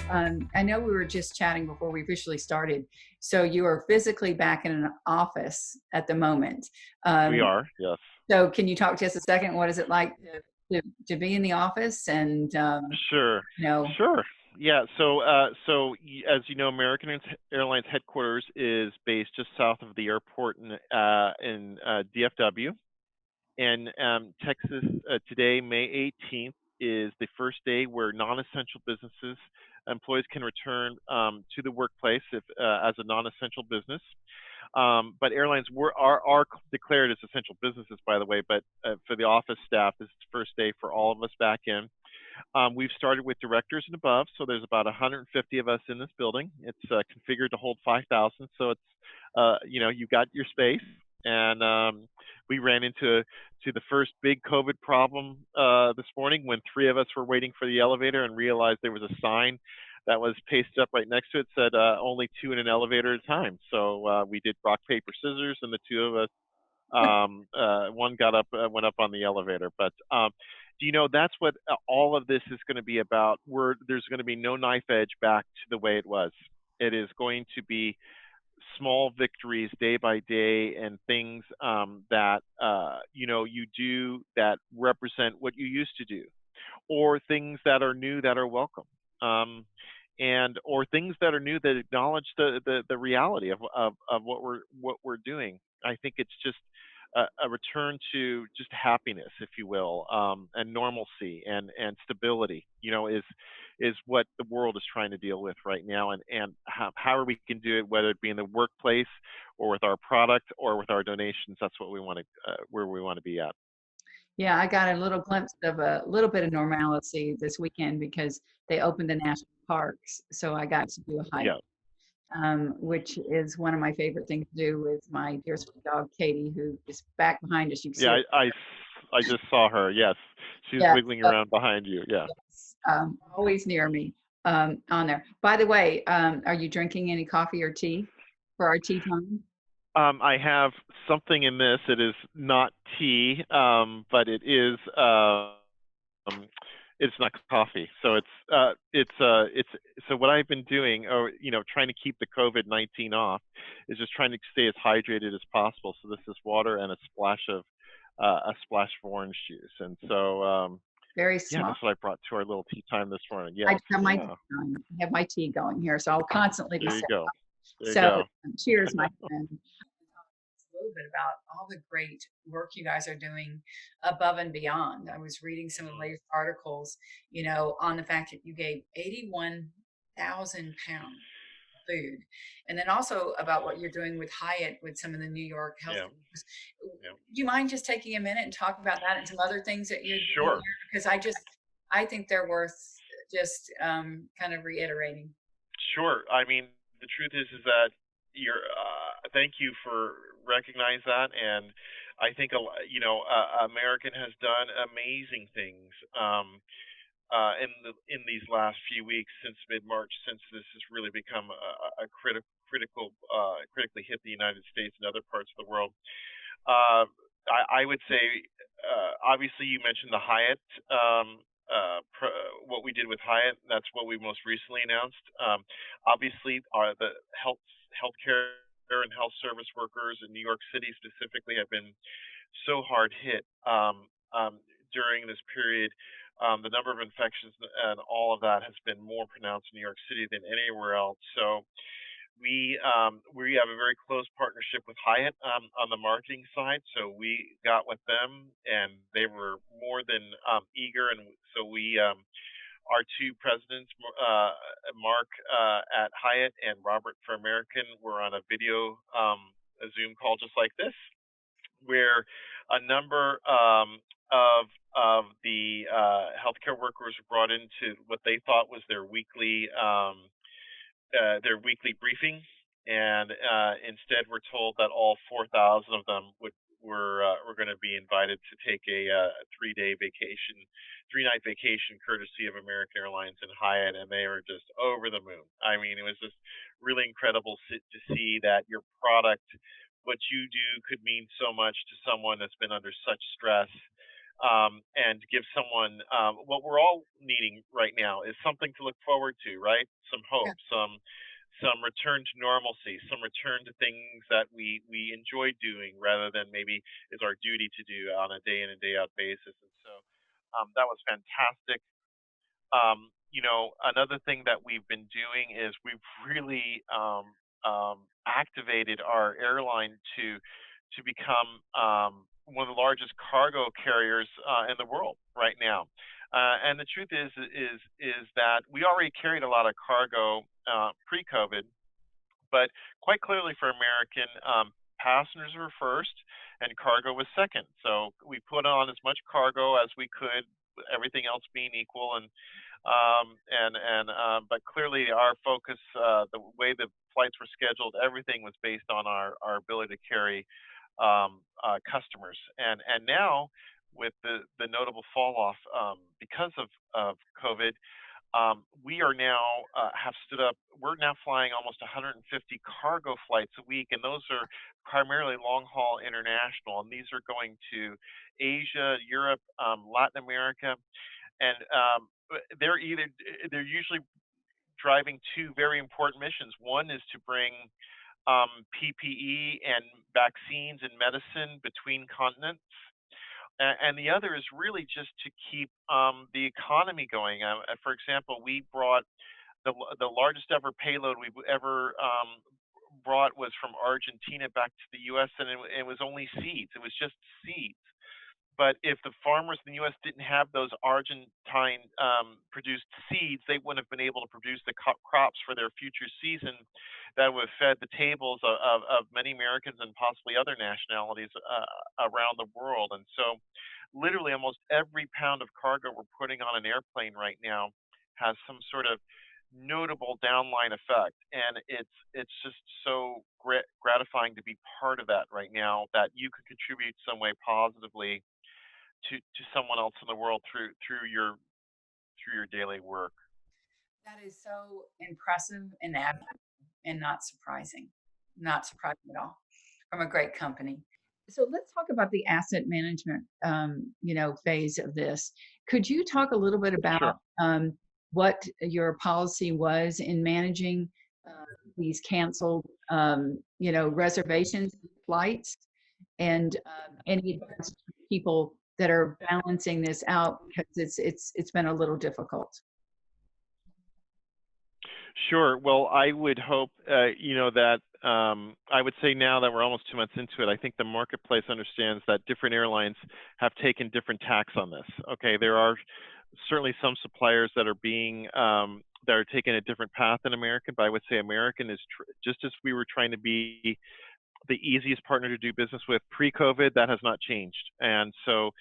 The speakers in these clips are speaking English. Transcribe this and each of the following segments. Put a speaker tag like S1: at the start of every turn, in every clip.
S1: I know we were just chatting before we officially started. So you are physically back in an office at the moment.
S2: We
S1: Um,
S2: are, yes.
S1: so can you talk to us a second? What is it like to be in the office and,
S2: Sure,
S1: you know,
S2: sure. Yeah, as you know, Airlines headquarters is based just south of the airport in DFW. And Texas today, May 18th, is the first day where non-essential businesses employees can return to the workplace if as a non-essential business. But airlines are declared as essential businesses, by the way. But for the office staff, this is the first day for all of us back in. We've started with directors and above, so there's about 150 of us in this building. It's configured to hold 5,000, so it's you got your space. And we ran into the first big COVID problem this morning when three of us were waiting for the elevator and realized there was a sign that was pasted up right next to it said only two in an elevator at a time. So we did rock paper scissors, and the two of us one got up, went up on the elevator. But do you know that's what all of this is going to be about? There's going to be no knife edge back to the way it was. It is going to be small victories day by day and things that you do that represent what you used to do, or things that are new that are welcome. And or things that are new that acknowledge the reality of what we're doing. I think it's just a return to just happiness, if you will, and normalcy and stability. Is what the world is trying to deal with right now, and how we can do it, whether it be in the workplace or with our product or with our donations. That's what we want to where we want to be at.
S1: yeah, I got a little glimpse of a little bit of normalcy this weekend because they opened the national parks. So I got to do a hike,
S2: Yeah,
S1: which is one of my favorite things to do with my dear sweet dog, Katie, who is back behind us. You can see
S2: yeah.
S1: her.
S2: I just saw her. Yes, she was
S1: Yeah.
S2: wiggling around behind you. Yeah.
S1: Yes, always near me on there. By the way, are you drinking any coffee or tea for our tea time?
S2: I have something in this. It is not tea, but it's not coffee. So it's so what I've been doing, or trying to keep the COVID-19 off, is just trying to stay as hydrated as possible. So this is water and a splash of orange juice, and so
S1: Very
S2: yeah,
S1: smart.
S2: that's what I brought to our little tea time this morning.
S1: I
S2: Yes,
S1: just have my tea
S2: yeah.
S1: going. I have my tea going here, so I'll constantly be
S2: There you
S1: sipping.
S2: go. There you
S1: So
S2: go.
S1: cheers, my friend. A little bit about all the great work you guys are doing above and beyond. I was reading some of the latest articles, on the fact that you gave 81,000 pounds of food, and then also about what you're doing with Hyatt with some of the New York health.
S2: Yeah, yeah.
S1: Do you mind just taking a minute and talk about that and some other things that you're doing
S2: Sure.
S1: there? Because I think they're worth just kind of reiterating.
S2: Sure. I mean, the truth is that thank you for recognize that, and I think American has done amazing things in these last few weeks since mid-March, since this has really become a critically hit the United States and other parts of the world. Uh, I would say, obviously, you mentioned the Hyatt. What we did with Hyatt, that's what we most recently announced. Obviously, the healthcare and health service workers in New York City specifically have been so hard hit during this period. The number of infections and all of that has been more pronounced in New York City than anywhere else. So we have a very close partnership with Hyatt on the marketing side. So we got with them, and they were more than eager. And so our two presidents, Mark at Hyatt and Robert for American, were on a video, a Zoom call just like this, where a number of the healthcare workers were brought into what they thought was their weekly briefing, and instead we're told that all 4,000 of them were going to be invited to take a 3-day vacation, 3-night vacation, courtesy of American Airlines and Hyatt, and they were just over the moon. I mean, it was just really incredible to see that your product, what you do, could mean so much to someone that's been under such stress and give someone what we're all needing right now is something to look forward to, right? Some
S1: Yeah.
S2: hope, some return to normalcy, some return to things that we enjoy doing rather than maybe is our duty to do on a day in and day out basis. And so that was fantastic. Another thing that we've been doing is we've really activated our airline to become one of the largest cargo carriers in the world right now. And the truth is that we already carried a lot of cargo pre-COVID, but quite clearly for American, passengers were first and cargo was second. So we put on as much cargo as we could, everything else being equal, but clearly our focus, the way the flights were scheduled, everything was based on our ability to carry customers. And now with the notable fall off because of COVID, we are now have stood up. We're now flying almost 150 cargo flights a week, and those are primarily long haul international. And these are going to Asia, Europe, Latin America, and they're usually driving two very important missions. One is to bring PPE and vaccines and medicine between continents, and the other is really just to keep the economy going. For example, we brought the largest ever payload we've ever brought was from Argentina back to the U.S., and it was only seeds. It was just seeds. But if the farmers in the U.S. didn't have those Argentine produced seeds, they wouldn't have been able to produce the crops for their future season that would have fed the tables of many Americans and possibly other nationalities around the world. And so, literally, almost every pound of cargo we're putting on an airplane right now has some sort of notable downline effect, and it's just so gratifying to be part of that right now, that you could contribute some way positively to someone else in the world through your daily work.
S1: That is so impressive and admirable and not surprising. Not surprising at all from a great company. So let's talk about the asset management, phase of this. Could you talk a little bit
S2: Sure.
S1: about what your policy was in managing these canceled, reservations, flights, and any advice to people that are balancing this out because it's been a little difficult.
S2: Sure. Well, I would hope, that I would say now that we're almost 2 months into it, I think the marketplace understands that different airlines have taken different tacks on this. Okay, there are certainly some suppliers that are that are taking a different path than American, but I would say American is just as we were trying to be the easiest partner to do business with pre-COVID, that has not changed. And so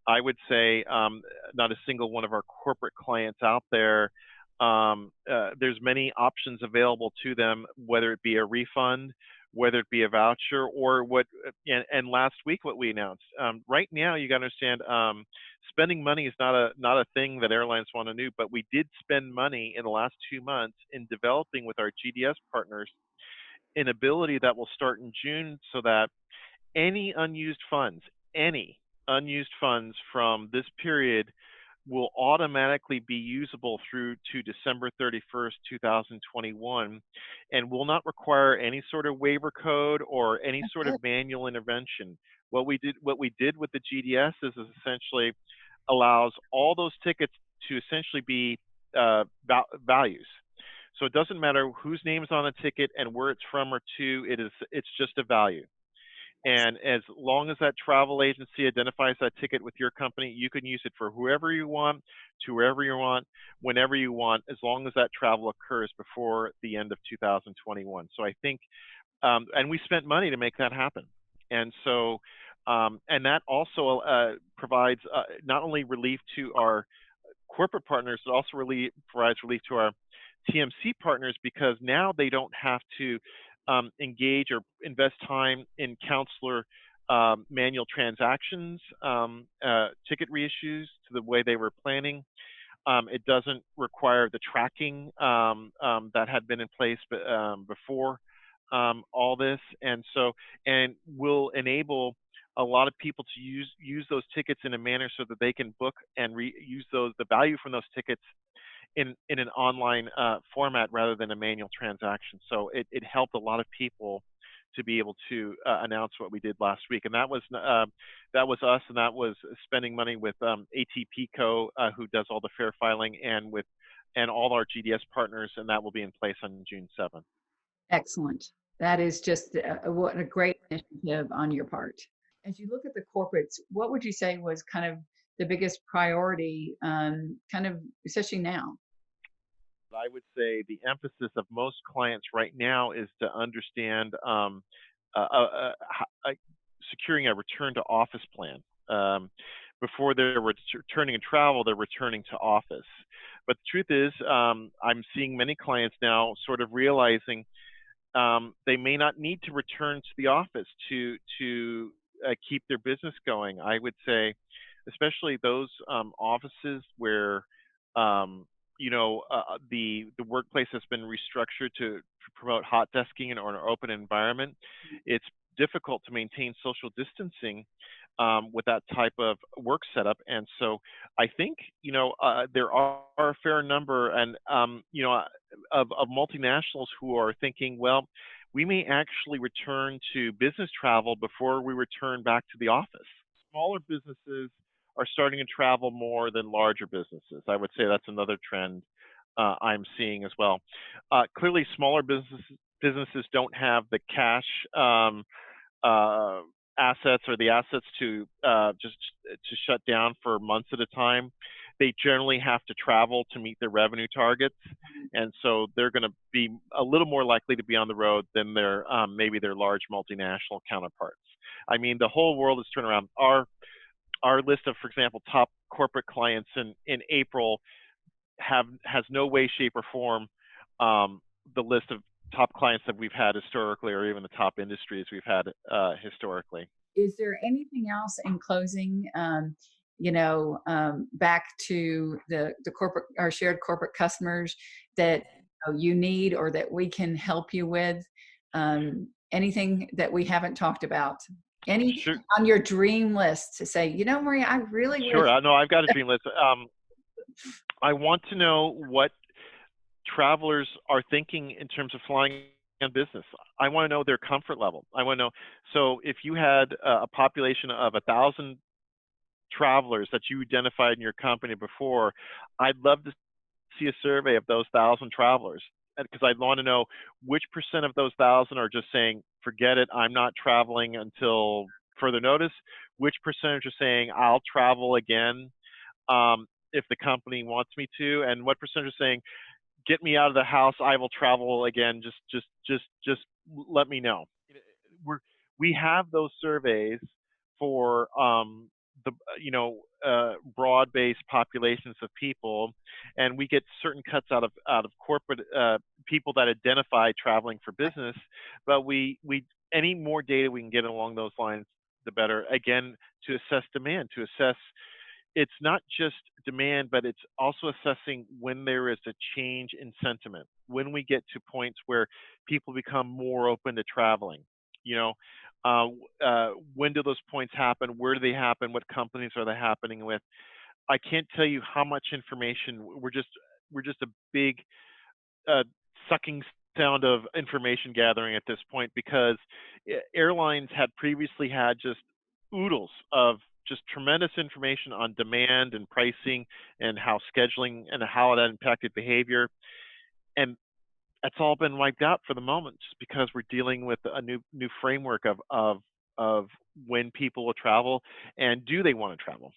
S2: I would say not a single one of our corporate clients out there, there's many options available to them, whether it be a refund, whether it be a voucher, or and last week what we announced. Right now, you got to understand, spending money is not a thing that airlines want to do, but we did spend money in the last 2 months in developing with our GDS partners an ability that will start in June, so that any any unused funds from this period will automatically be usable through to December 31st, 2021, and will not require any sort of waiver code or any sort of
S1: Good.
S2: manual intervention. What we did with the GDS is essentially allows all those tickets to essentially be values. So it doesn't matter whose name is on the ticket and where it's from or to, it's just a value. And as long as that travel agency identifies that ticket with your company, you can use it for whoever you want, to wherever you want, whenever you want, as long as that travel occurs before the end of 2021. So I think, and we spent money to make that happen. And so, and that also provides not only relief to our corporate partners, it also really provides relief to our TMC partners, because now they don't have to engage or invest time in counselor manual transactions, ticket reissues to the way they were planning. It doesn't require the tracking that had been in place before all this, and will enable a lot of people to use those tickets in a manner so that they can book and use the value from those tickets in an online format rather than a manual transaction. So it helped a lot of people to be able to announce what we did last week, and that was us, and that was spending money with ATP Co, who does all the fare filing, and all our GDS partners, and that will be in place on June 7th.
S1: Excellent. That is just what a great initiative on your part. As you look at the corporates, what would you say was kind of the biggest priority, kind of especially now?
S2: I would say the emphasis of most clients right now is to understand securing a return to office plan. Before they're returning to travel, they're returning to office. But the truth is, I'm seeing many clients now sort of realizing they may not need to return to the office to keep their business going. I would say, especially those offices where the workplace has been restructured to promote hot desking or an open environment. It's difficult to maintain social distancing with that type of work setup, and so I think there are a fair number and of multinationals who are thinking, well, we may actually return to business travel before we return back to the office. Smaller businesses are starting to travel more than larger businesses. I would say that's another trend I'm seeing as well. Clearly, smaller businesses don't have the cash uh, assets or the assets to just to shut down for months at a time. They generally have to travel to meet their revenue targets, and so they're going to be a little more likely to be on the road than their maybe their large multinational counterparts. I mean, the whole world is turned around. Our list of, for example, top corporate clients in April has no way, shape, or form the list of top clients that we've had historically, or even the top industries we've had historically.
S1: Is there anything else in closing? Back to the corporate, our shared corporate customers that you need or that we can help you with. Anything that we haven't talked about? Any
S2: Sure,
S1: on your dream list to say, Maria, I really wish.
S2: sure. No, I've got a dream list. I want to know what travelers are thinking in terms of flying on business. I want to know their comfort level. I want to know. So if you had a population of 1,000 travelers that you identified in your company before, I'd love to see a survey of those 1,000 travelers because I'd want to know which percent of those 1,000 are just saying, forget it, I'm not traveling until further notice. Which percentage are saying, I'll travel again if the company wants me to, and what percentage are saying, get me out of the house, I will travel again, just let me know. We're, we have those surveys for the broad-based populations of people, and we get certain cuts out of corporate people that identify traveling for business. But we any more data we can get along those lines, the better. Again, to assess demand, to assess it's not just demand, but it's also assessing when there is a change in sentiment, when we get to points where people become more open to traveling. You know, when do those points happen? Where do they happen? What companies are they happening with? I can't tell you how much information. We're just a big uh, sucking sound of information gathering at this point because airlines had previously had just oodles of just tremendous information on demand and pricing and how scheduling and how that impacted behavior. And that's all been wiped out for the moment just because we're dealing with a new framework of when people will travel and do they want to travel.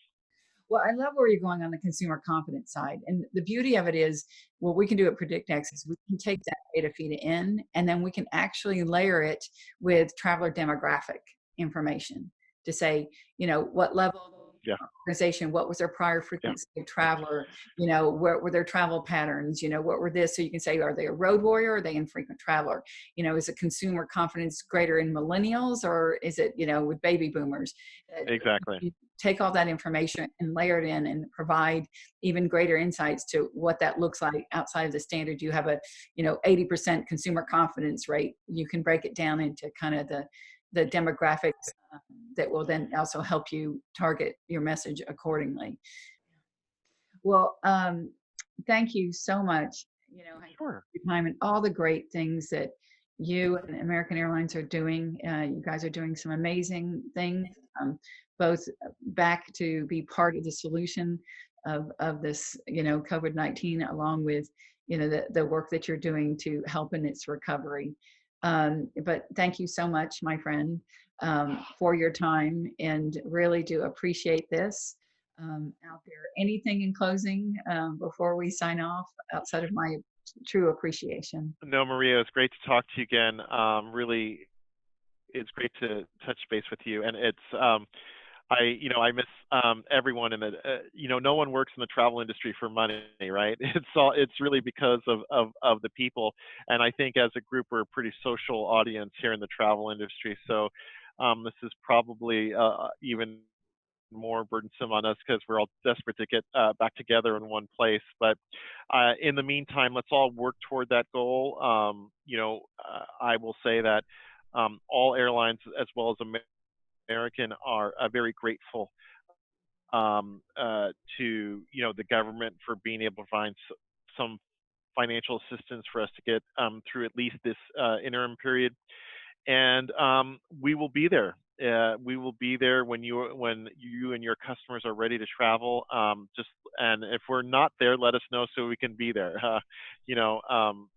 S1: Well, I love where you're going on the consumer confidence side. And the beauty of it is, what we can do at PredictX is we can take that data feed in, and then we can actually layer it with traveler demographic information to say, what level
S2: Yeah,
S1: organization, what was their prior
S2: yeah,
S1: frequency of traveler, what were their travel patterns, what were this, so you can say, are they a road warrior, or are they infrequent traveler, is the consumer confidence greater in millennials, or is it, with baby boomers?
S2: exactly.
S1: You take all that information and layer it in and provide even greater insights to what that looks like outside of the standard. You have a 80% consumer confidence rate, you can break it down into kind of the demographics that will then also help you target your message accordingly. Well, thank you so much, Hank,
S2: Sure.
S1: for your time and all the great things that you and American Airlines are doing. You guys are doing some amazing things, both back to be part of the solution of this, COVID-19, along with, the work that you're doing to help in its recovery. But thank you so much, my friend, for your time, and really do appreciate this out there. Anything in closing before we sign off outside of my true appreciation?
S2: No, Maria, it's great to talk to you again. Really, it's great to touch base with you, and I miss everyone in the, no one works in the travel industry for money, right? It's really because of the people, and I think as a group we're a pretty social audience here in the travel industry. So this is probably even more burdensome on us because we're all desperate to get back together in one place. But in the meantime, let's all work toward that goal. I will say that all airlines, as well as American, are very grateful to the government for being able to find some financial assistance for us to get through at least this interim period. And we will be there. We will be there when you and your customers are ready to travel. And if we're not there, let us know so we can be there.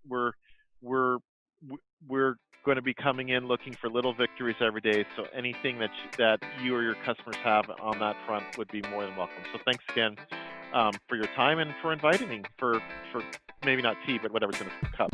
S2: We're we're we're going to be coming in looking for little victories every day. So anything that you or your customers have on that front would be more than welcome. So thanks again for your time and for inviting me for maybe not tea, but whatever's in the cup.